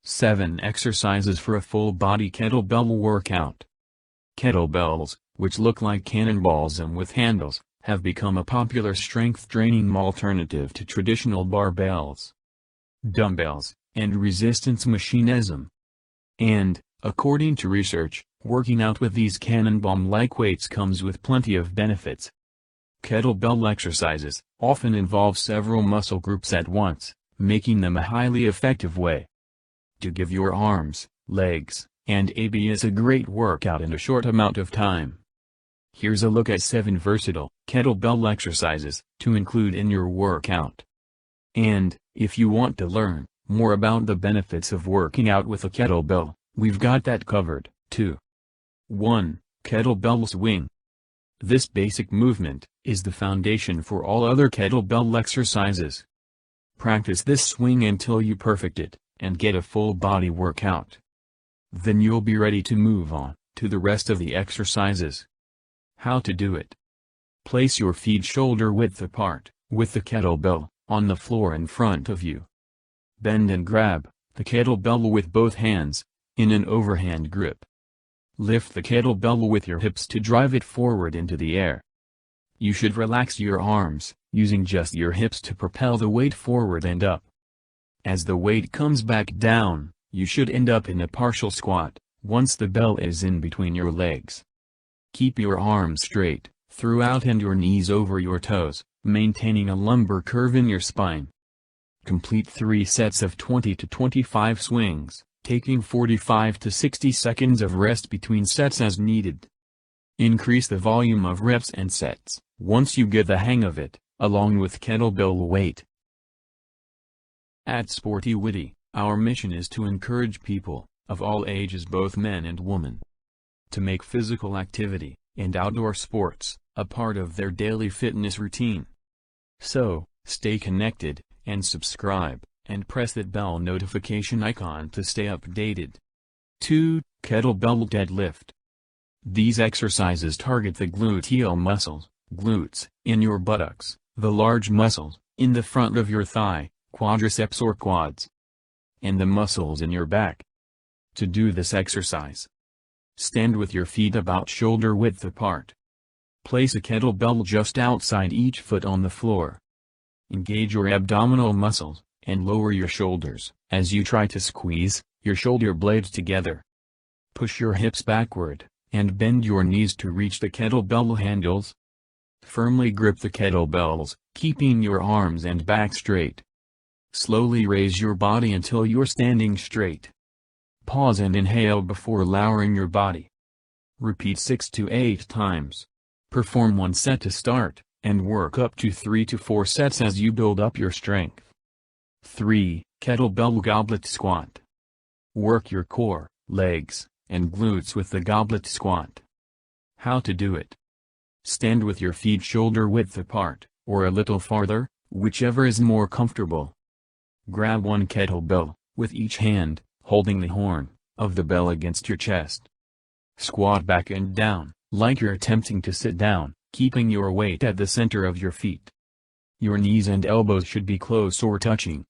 7 exercises for a full-body kettlebell workout. Kettlebells, which look like cannonballs and with handles, have become a popular strength training alternative to traditional barbells, dumbbells, and resistance machinism. And, according to research, working out with these cannonball-like weights comes with plenty of benefits. Kettlebell exercises often involve several muscle groups at once, making them a highly effective way to give your arms, legs, and abs a great workout in a short amount of time. Here's a look at 7 versatile kettlebell exercises to include in your workout. And, if you want to learn more about the benefits of working out with a kettlebell, we've got that covered, too. 1. Kettlebell Swing. This basic movement is the foundation for all other kettlebell exercises. Practice this swing until you perfect it, and get a full body workout. Then you'll be ready to move on to the rest of the exercises. How to do it. Place your feet shoulder width apart, with the kettlebell on the floor in front of you. Bend and grab the kettlebell with both hands, in an overhand grip. Lift the kettlebell with your hips to drive it forward into the air. You should relax your arms, using just your hips to propel the weight forward and up. As the weight comes back down, you should end up in a partial squat, once the bell is in between your legs. Keep your arms straight throughout and your knees over your toes, maintaining a lumbar curve in your spine. Complete 3 sets of 20 to 25 swings, taking 45 to 60 seconds of rest between sets as needed. Increase the volume of reps and sets once you get the hang of it, along with kettlebell weight. At Sportywitty, our mission is to encourage people, of all ages, both men and women, to make physical activity and outdoor sports a part of their daily fitness routine. So, stay connected, and subscribe, and press that bell notification icon to stay updated. 2. Kettlebell Deadlift. These exercises target the gluteal muscles, glutes, in your buttocks, the large muscles in the front of your thigh, quadriceps or quads, and the muscles in your back. To do this exercise, stand with your feet about shoulder width apart. Place a kettlebell just outside each foot on the floor. Engage your abdominal muscles, and lower your shoulders as you try to squeeze your shoulder blades together. Push your hips backward, and bend your knees to reach the kettlebell handles. Firmly grip the kettlebells, keeping your arms and back straight. Slowly raise your body until you're standing straight. Pause and inhale before lowering your body. Repeat 6 to 8 times. Perform 1 set to start, and work up to 3 to 4 sets as you build up your strength. 3. Kettlebell Goblet Squat. Work your core, legs, and glutes with the goblet squat. How to do it. Stand with your feet shoulder width apart, or a little farther, whichever is more comfortable. Grab 1 kettlebell, with each hand holding the horn of the bell against your chest. Squat back and down, like you're attempting to sit down, keeping your weight at the center of your feet. Your knees and elbows should be close or touching.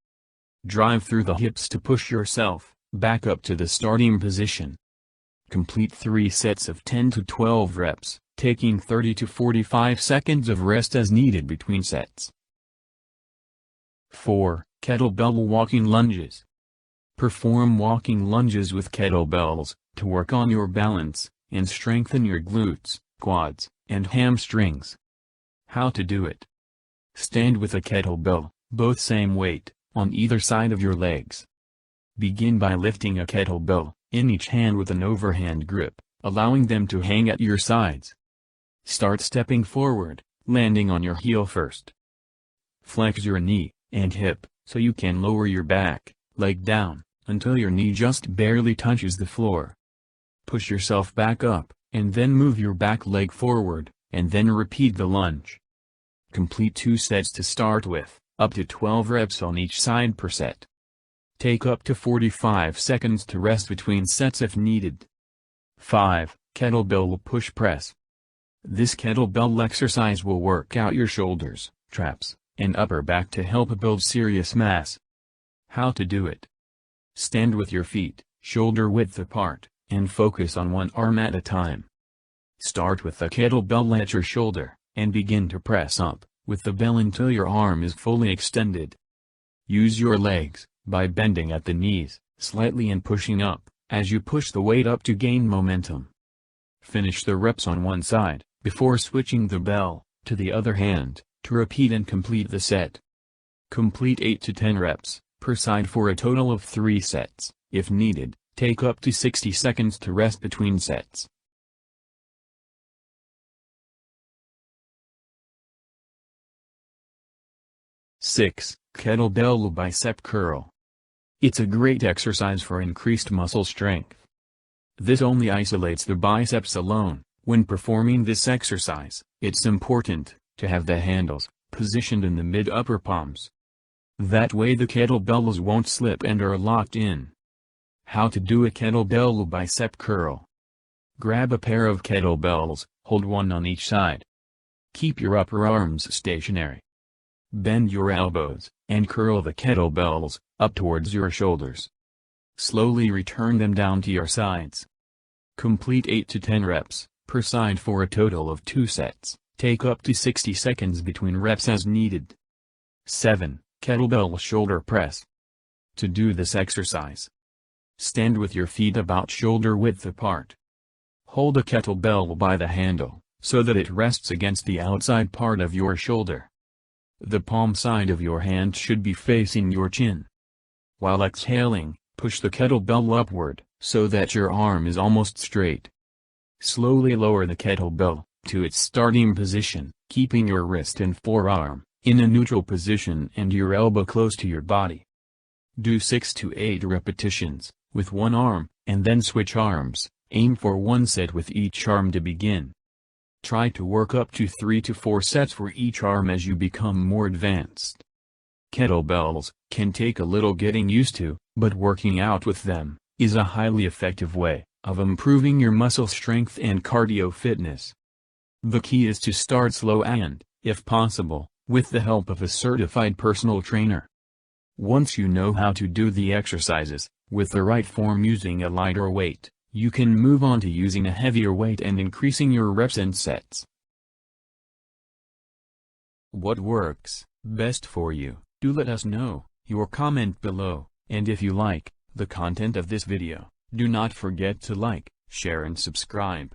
Drive through the hips to push yourself back up to the starting position. Complete 3 sets of 10 to 12 reps, taking 30 to 45 seconds of rest as needed between sets. 4. Kettlebell Walking Lunges. Perform walking lunges with kettlebells to work on your balance and strengthen your glutes, quads, and hamstrings. How to do it. Stand with a kettlebell, both same weight, on either side of your legs. Begin by lifting a kettlebell in each hand with an overhand grip, allowing them to hang at your sides. Start stepping forward, landing on your heel first. Flex your knee and hip so you can lower your back leg down until your knee just barely touches the floor. Push yourself back up, and then move your back leg forward, and then repeat the lunge. Complete 2 sets to start with, up to 12 reps on each side per set. Take up to 45 seconds to rest between sets if needed. 5. Kettlebell Push Press. This kettlebell exercise will work out your shoulders, traps, and upper back to help build serious mass. How to do it. Stand with your feet, shoulder width apart, and focus on one arm at a time. Start with the kettlebell at your shoulder, and begin to press up with the bell until your arm is fully extended. Use your legs, by bending at the knees, slightly and pushing up, as you push the weight up to gain momentum. Finish the reps on one side, before switching the bell to the other hand, to repeat and complete the set. Complete 8 to 10 reps per side for a total of 3 sets. If needed, take up to 60 seconds to rest between sets. Six, Kettlebell Bicep Curl. It's a great exercise for increased muscle strength. This only isolates the biceps alone. When performing this exercise, it's important to have the handles positioned in the mid-upper palms. That way the kettlebells won't slip and are locked in. How to do a kettlebell bicep curl. Grab a pair of kettlebells, hold one on each side. Keep your upper arms stationary. Bend your elbows, and curl the kettlebells up towards your shoulders. Slowly return them down to your sides. Complete 8 to 10 reps per side for a total of 2 sets. Take up to 60 seconds between reps as needed. 7. Kettlebell Shoulder Press. To do this exercise, stand with your feet about shoulder width apart. Hold a kettlebell by the handle, so that it rests against the outside part of your shoulder. The palm side of your hand should be facing your chin. While exhaling, push the kettlebell upward, so that your arm is almost straight. Slowly lower the kettlebell to its starting position, keeping your wrist and forearm in a neutral position and your elbow close to your body. Do 6 to 8 repetitions with one arm, and then switch arms. Aim for 1 set with each arm to begin. Try to work up to 3 to 4 sets for each arm as you become more advanced. Kettlebells can take a little getting used to, but working out with them is a highly effective way of improving your muscle strength and cardio fitness. The key is to start slow and, if possible, with the help of a certified personal trainer. Once you know how to do the exercises with the right form using a lighter weight, you can move on to using a heavier weight and increasing your reps and sets. What works best for you? Do let us know your comment below, and if you like the content of this video, do not forget to like, share and subscribe.